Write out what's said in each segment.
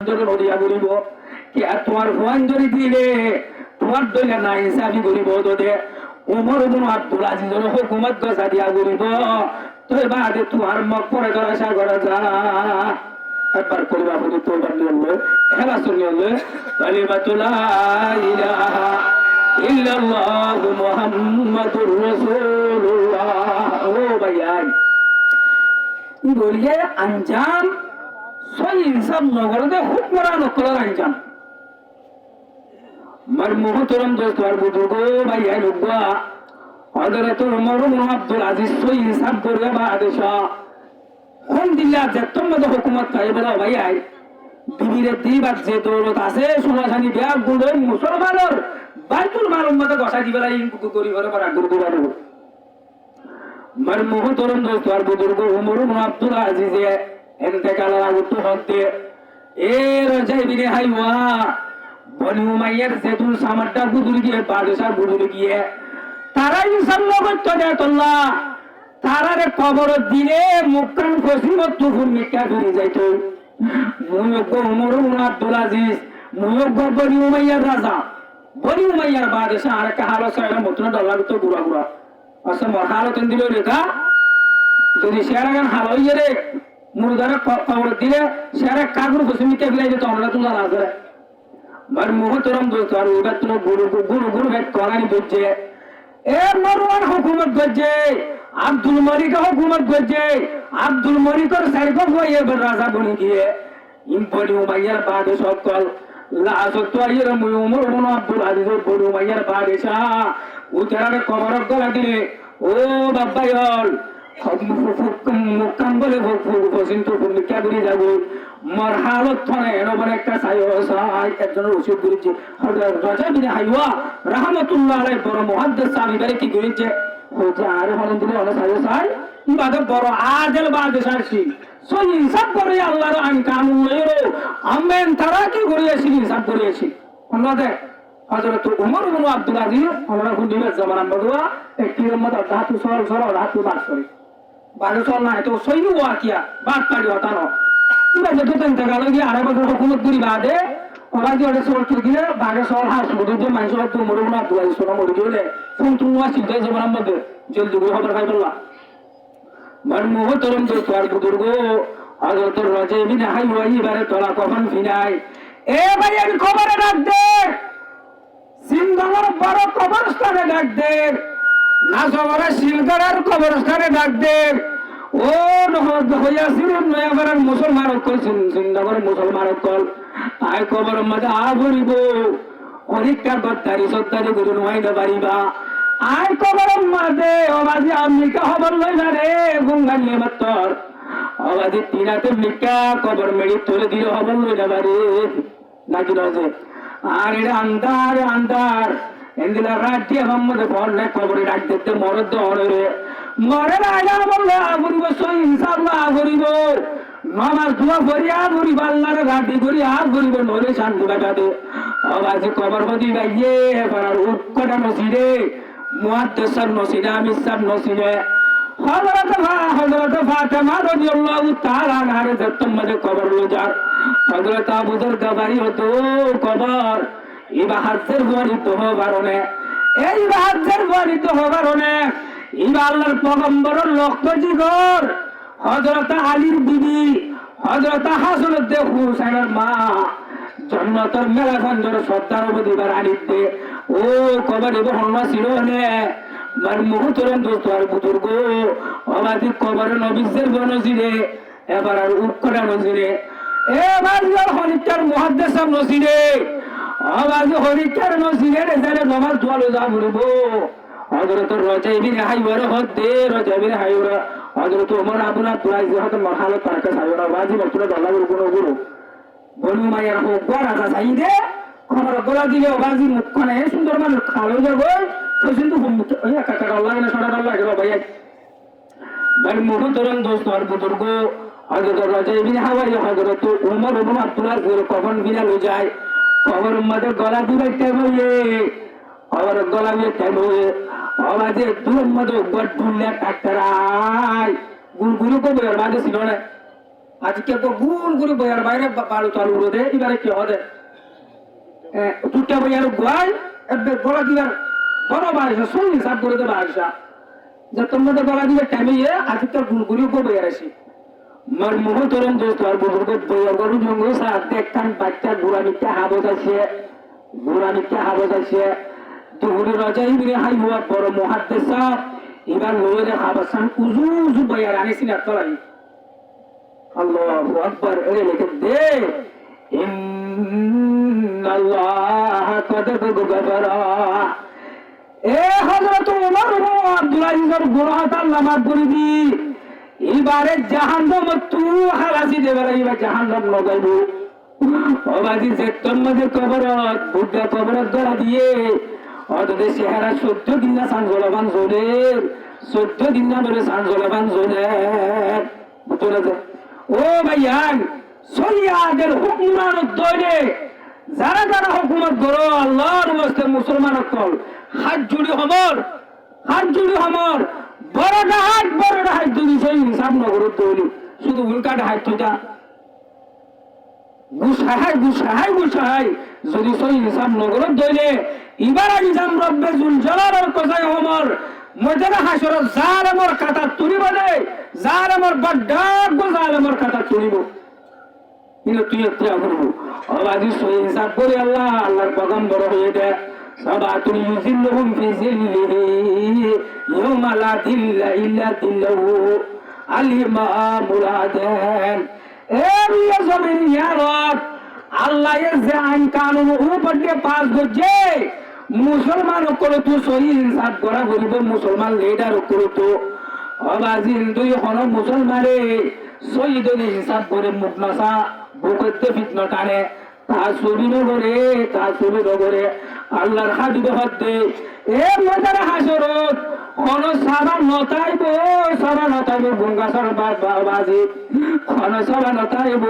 নদিয়া বলিব কি আর তোমার ভুয়ান যদি দিলে তোমার দইলে না হিসাবি করিব তোদের উমর ইবনে আব্দুল আজিজের হুকুমত গসা দিয়া করিব তোর বাদে তোমার মক পরে করা আশা করা যা একবার করিবা বলি তোবার নিয়ে হেলা শুনিলে কালিমাতুলা ইলাহা ইল্লাল্লাহু মুহাম্মাদুর রাসূলুল্লাহ। ও ভাইয়াই বলিয়ে আঞ্জাম সই হিসাব নগরদে হুকমরা নকলার আঞ্জাম মার মুহতরম দোস্ত আর বুজুর্গ ভাইয়া লোকবা হযরত ওমর ইবনে আব্দুল আজিজ সই হিসাব করে বা আদেশ কোন দিল্লা যেতম মধ্যে হুকুমত পাই বলা ভাইয়াই বিবিরে দিবার যে দৌলত আছে সুনাসানি বিয়া গুলো মুসলমানের বাইতুল মালের মধ্যে গসা দিবেলা ইনকু করি করে পারা গুরু দিবারো মার মুহতরম দোস্ত আর বুজুর্গ ওমর ইবনে আব্দুল আজিজে ইন্তেকাল আগত হতে এর যাইবিনে হাইওয়া বনি উমাইয়ার যেতুল সামারটা বুদুল গিয়ে বাদশাহ বুদুল গিয়ে তারা ইনসান নগত দেতল্লাহ তারারে কবর দিলে মুক্কান ফসিমত তুফুন মিকা ফিরে যাইতো মুয়গ ওমর ইবনে আব্দুল আজিজ মুয়গ বনি উমাইয়ার রাজা বনি উমাইয়ার বাদশাহ আর কা হালো সাইরা মতন ডলার তো গুড়া গুড়া আসলে মহালতন দিল রেখা যদি শেয়ারাগান হালো ইয়ে মুরদারে কবর দিলে শেয়ারা কাগুর ফসিমিকা ফিরে যেত আমরা তো জানা আছে মার মুহতরম দোস্ত আর ওইবার তো গুরু গুরু গুরু ভেদ করানি বুঝছে এ মরওয়ান হুকুমত গজে আব্দুল মালিক হুকুমত গজে আব্দুল মালিকর সাইকো হয়ে রাজা বনি গিয়ে ইম্পনি উমাইয়ার বাদে সকল লাসত আইর ওমর ইবনে আব্দুল আজিজের বড় উমাইয়ার বাদশা উতারে কবর গলা দিলে ও বাবাইল মুকাম বলে ফসিন তো মিকা ফিরে যাব মর হালত থনে এরকম একটা একজনের ওষুধ করেছে রাজা বিন হাইওয়া রাহমাতুল্লাহ আলাইহি বড় মুহাদ্দিস সাহাবী বলে কি করেছে হচ্ছে আরে হলেন দিলে অনেক সাই বাদে বড় আজল বাদশাহ ছিল সই হিসাব করে আল্লাহর আইন কানুন লইরো আমেন তারা কি করিয়েছি হিসাব করিয়েছি অন্যদের হযরত ওমর ইবনে আব্দুল আজিজ আমরা হুদিবে জামান বদুয়া একটি উম্মত ধাতু সরল সরল ধাতু বাস করে বারো চল না তো সই ওয়া কিয়া বাদ পারি হতানো ইবা যেতে তেনতে গেল গিয়ে আড়াই বছর হুকুমত করি বাদে ওরা যে ওটা সরল করে দিলে বাগে সরল হাস মধ্যে যে মানুষ তো ওমর ইবনে আব্দুল আজিজ সোনা মরে গেলে ফোন তুমি আসিতে জামান মধ্যে জলদি করে খবর খাই বললা মান মুহতরম দোস্ত আর বুজুর্গ হযরত রাজা বিন হাইওয়া ইবারে তোলা কখন ফিনাই এ ভাই আমি খবরে রাখ দে সিংহর বড় কবরস্থানে ডাক দে না সবার শিলগড়ের কবরস্থানে ডাক দে ও হইয়াছিল নয়াগড়ের মুসলমান অকল সিংহর মুসলমান অকল আয় কবর মধ্যে আভরিব অনেকটা গদ্দারি সদ্দারি গুরু নয় পারিবা আয় কবর মধ্যে অবাজি আমিকা খবর লই না রে গুঙ্গালে মাত্তর অবাজি তিনাতে মিকা কবর মেড়ি তুলে দিলে খবর লই না পারে নাকি রয়েছে আর এটা আন্দার আন্দার এদিলা রাজ্যে মোহাম্মদ বললে কবরে ডাক দিতে মরে দরে মরে রাজা বললে আগুরিব সই ইনশাআল্লাহ আগুরিব নামাজ দোয়া করিয়া আগুরিব আল্লাহর গাদি করি আগুরিব নরে শান্তি বাগাতে আওয়াজ কবর বদি গাইয়ে এবার উৎকটা নসিরে মুহাদ্দিসর নসিরে আমি সব নসিরে হযরত ফাতেমা রাদিয়াল্লাহু তাআলা আনহার জত্তমদে কবর লজার হযরত আবু যর গবারি হতো কবর এই বাহাজ্জের বরিত হবারনে এই বাহাজ্জের বরিত হবারনে এই আল্লাহর পয়গম্বরের লক্ষ্য জিগর হযরত আলীর বিবি হযরত হাসানের দেহ হুসাইনের মা জান্নাতের মেলাগঞ্জের সর্দার অবদিবার আলিতে ও কবরে বহনা ছিল নে মান মুহতরম দোস্ত আর বুজুর্গ অবাদি কবরে নবীদের বনজিরে এবার আর উৎকটা নজিরে এ বাজির হরিকার মুহাদ্দিস নজিরে আওয়াজ হরিকার নজিরে রেজালে নামাজ দোয়ালো যা বলব হযরত রাজা বিন হাইওয়ার হদে রাজা বিন হাইওয়া হযরত ওমর আবুল আব্দুল আজিজ হতে মহাল তারকা সাইরা বাজি বলতো আল্লাহ গুরু গুরু বনু মায়ের হোক রাজা সাইদে খবর গোলা দিলে বাজি মুখখানে সুন্দর মানুষ খালো যাব সে কিন্তু ওই কাকা আল্লাহ না সরা আল্লাহ রে ভাই বল মুহতরম দোস্ত আর বুজুর্গ হযরত রাজা বিন হাওয়া হযরত ওমর ইবনে আব্দুল আজিজ কখন বিনা লই যায় কবর মধ্যে গলা দিবাইতে হইয়ে কবর গলা দিতে হইয়ে আওয়াজে দুর মধ্যে গড ভুললে কাটরাই গুরু গুরু কবর বাজে ছিল না আজকে তো গুল করে বইয়ার বাইরে বালু তালু রোদে এবারে কি হবে দুটা বইয়ার গোয়াল একবার গলা দিবার বড় বাড়িসা সঙ্গে হিসাব করে দেবো আসা যে তোমাদের গলা দিবে টাইমে আজকে গুল করে বইয়ার আসি মার মহতরম দোস্ত আর বুজুর্গ বইয়ার গরু জঙ্গল সাথে দেখতাম বাচ্চা ঘোরা মিথ্যা হাবত আছে দুহুরি রাজাই মিলে হাই হওয়া বড় মহাদ্দেশ এবার লোয়ের হাবাসান উজু উজু বইয়ার আনিসি না তলাই আল্লাহু আকবার এরে লিখে দে ইন্নাল্লাহ কদ গফারা এ হযরত ওমর ও আব্দুল আজিজের গুনাহটা আল্লাহ মাফ করে দি এবারে জাহান্নাম তু হারাসি দেবার এবার জাহান্নাম লাগাইব ওবাজি যে তোমাদের কবরত বুদ্ধা কবরত ধরা দিয়ে ওদের চেহারা 14 দিন না সানজলাবান জোনের 14 দিন না বলে সানজলাবান জোনের বুঝলে ও ভাইয়ান সলিয়াদের হুকুমানত দইলে যারা যারা হুকুমত করো আল্লাহর ওয়াস্তে মুসলমান কল হাত জুড়ি হমর বড়টা হাত যদি সেই হিসাব নগরত দইলি শুধু উল্কাটা হাত তোটা গুসাহাই যদি সেই হিসাব নগরত দইলে এবার আমি যাম রব্বে জুল জালালের কোথায় হমর ময়দানে হাসরত জালেমর কাটা তুলিব দে জালেমর বড্ডাক জালেমর কাটা তুলিব কিন্তু তুই একটা করবো আবাদি সই হিসাব করে আল্লাহর পয়গম্বর হয়ে দে সাবাতুন ইউজিল্লুহুম ফি জিল্লিহি ইয়াওমা লা দিল্লা ইল্লা দিল্লুহু আল-ইমামুল আদান এ মিয়া জমিন ইয়া রব আল্লাহ এর যে আইন কানুন উপর দিয়ে পাস করছে মুসলমান করে তো সহি হিসাব করা করিব মুসলমান লিডার করে তো অবাজিল দুই হন মুসলমানে শহীদনে হিসাব করে মুখ নাসা বুকতে ফিতনা টানে তা শরীর করে আল্লাহর হাবিব হতে এ মজারে হাসরত কোন সারা নতাইব গঙ্গাসর বাজি কোন সারা নতাইব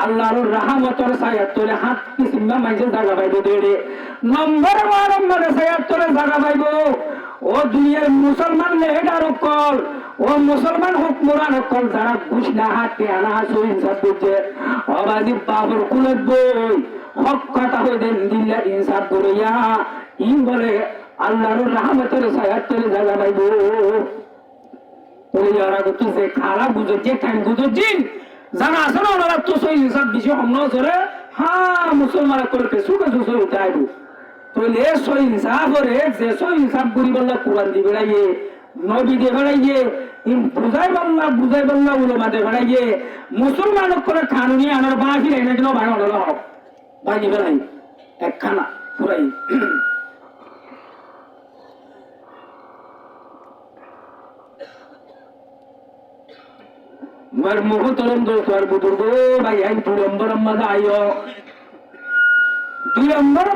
আল্লাহর রাহমতের ছায়ার তলে হাত কিসিমা মাইজে জায়গা পাইব দেড়ে নম্বর ছায়ার তলে জায়গা পাইব ও দুনিয়ার মুসলমান লেডার কল ও মুসলমান হুকমরান কল যারা ঘুষ না হাতে আনা হাসু ইনসাফ করছে অবাজি বাবর কুলত বই হক কথা হয়ে দেন দিল্লা ইনসাফ করিয়া ইন বলে আল্লাহর রাহমতের ছায়ার তলে জায়গা পাইব বলে যারা তুই যে খারাপ বুঝো যে টাইম বুঝো দিন জানা আছে না ওনারা তো সই হিসাব বেশি হমন করে হ্যাঁ মুসলমান করে সুখে সুখে হইতে আইব তাহলে সই হিসাব করে যে সই হিসাব করি বললা কোরআন দিয়ে বেড়াইয়ে নবী দিয়ে বেড়াইয়ে বুঝাই বললা উলমা দিয়ে বেড়াইয়ে মুসলমান করে কানুনি আনার বাকি রেনে কিনা ভাঙা হলো হোক বাকি বেড়াই একখানা পুরাই মার মুহতরম দোস্ত আর বুজুর্গ ভাই আই দুই নম্বর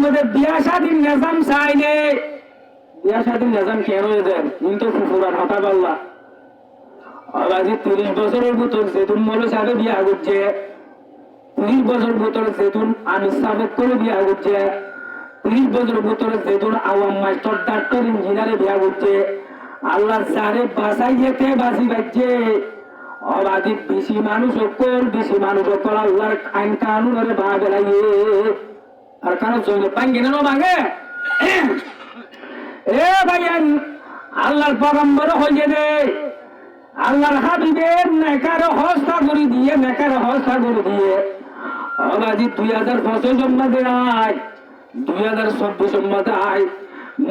মধ্যে বিয়া শাদীর নিজাম চাইলে বিয়া শাদীর নিজাম কেন হয়েছেন কিন্তু ফুফুরার হতা পাল্লা আবাজি 30 বছরের ভিতর যেতুন মৌল সাহেব বিয়া করছে 30 বছর ভিতর যেতুন আমির সাহেব করে বিয়া করছে 30 বছর ভিতর যেতুন আওয়াম মাস্টার ডাক্তার ইঞ্জিনিয়ারে বিয়া করছে আল্লাহ সারে বাসাই যেতে বাসি বাজছে অবাধি বেশি মানুষ অকল আল্লাহর আইন কানুনের ভাগ লাগিয়ে আর কারণ চলে ভাঙ্গে না ভাঙে এ ভাইয়ান আল্লাহর পয়গম্বর হয়ে দে আল্লাহর হাবিবের নেকার হস্তা করে দিয়ে অবাধি 2025 সম্মতে আয় 2026 সম্মতে আয়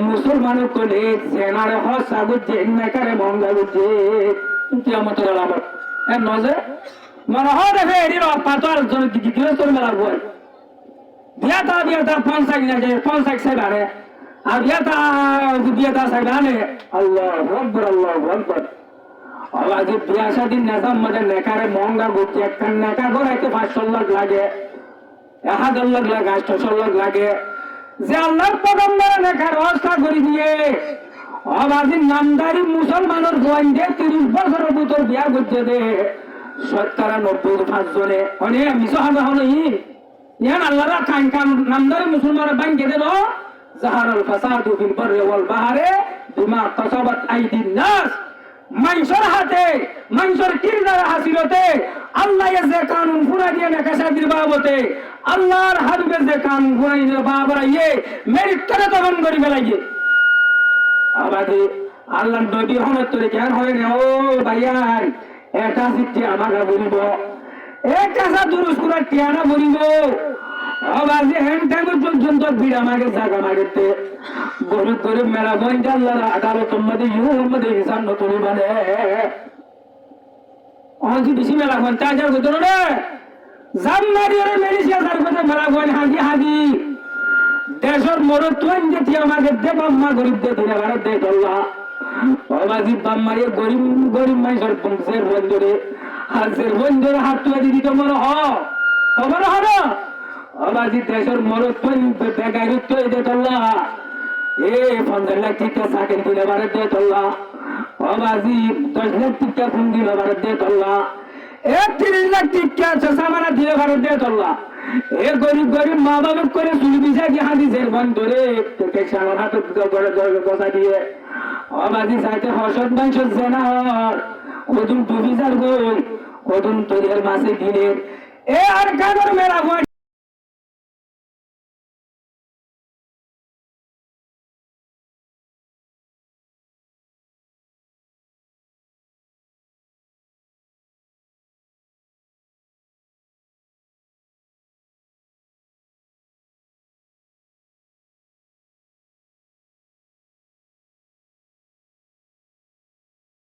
মুসলমান কলে জেনারে হসা গুজে নেকারে মঙ্গা গুজে কিয়ামতের আলামত এর নজে মনে হয় দেখে এর পাতার জন্য দিলে তোর মেলা বই বিয়াটা 50 না যায় 50 সাইবারে আর বিয়াটা সাইবানে আল্লাহু আকবার আওয়াজ বিয়া শাদীর নিজাম মধ্যে নেকারে মঙ্গা গুজে একখান নেকা গড়াইতে 500 লাখ লাগে 1000 লাখ লাগে 800 লাখ লাগে যে আল্লাহর পয়গম্বরের লেখার ব্যবস্থা করে দিয়ে অবাধি নামদারি মুসলমানের গোয়াইন দিয়ে 30 বছরের ভিতর বিয়া করছে দে 95 জনে অনেক মিশাহাবা হলো ইয়ান আল্লাহরা কান নামদারি মুসলমানের ব্যাংকে দেব জাহারুল ফাসাদু ফিল বাররি ওয়াল বাহরে বিমা কাসাবাত আইদিন নাস মানুষের হাতে মানুষের কিরদার হাসিলতে আল্লাহ যে কানুন পুরা দিয়ে নেকাশাদির বাবতে আল্লাহর হাবিবের যে কানুন পুরা দিয়ে বাবা ইয়ে মেরিটরে তখন করি ফেলাইয়ে আমাদের আল্লাহ নবী হনের তরে কেন হয় না ও ভাইয়ার এটা চিঠি আমাকে বলিব এক কাঁচা দুরুস করে টিয়ানা বলিব আবার যে হ্যান্ড টাইমের পর্যন্ত ভিড় আমাকে জায়গা মাগেতে গরিব গরিব মেলা বন্ধ আল্লাহর আদালতের মধ্যে মধ্যে হিসাব নতুন মানে অনেক বেশি মেলা বন চার্জার করতো না জাম মারি মেরিসিয়া তার কথা মেলা বন হাজি হাজি দেশের মরদ তুই যেটি আমাকে দে বাম্মা গরিব দে দিনে ভারত দে আল্লাহ বাবাজি বাম্মারে গরিব গরিব মানুষের বংশের বন্ধরে হাজের বন্ধরে হাত তুলে দিদি তো মনে খবর হ না বাবাজি দেশের মরদ তুই বেগাই তুই দে আল্লাহ এ 15 লাখ টিকা চাকরি দিলে ভারত দে আল্লাহ বাবাজি 10 লাখ টিকা ফোন দিলে ভারত দে আল্লাহ 30 লাখ টিকা সামানা দিলে ভারত দে আল্লাহ এ গরিব গরিব মা বাবা করে চুরি বিষা কি হাদিসের বন্ধরে সামার হাতে গজা দিয়ে অবাদি চাইতে হসত মাংস জেনার কদুম টু বিচার গই কদুম তৈরি মাসে দিনের এ আর কাগর মেলা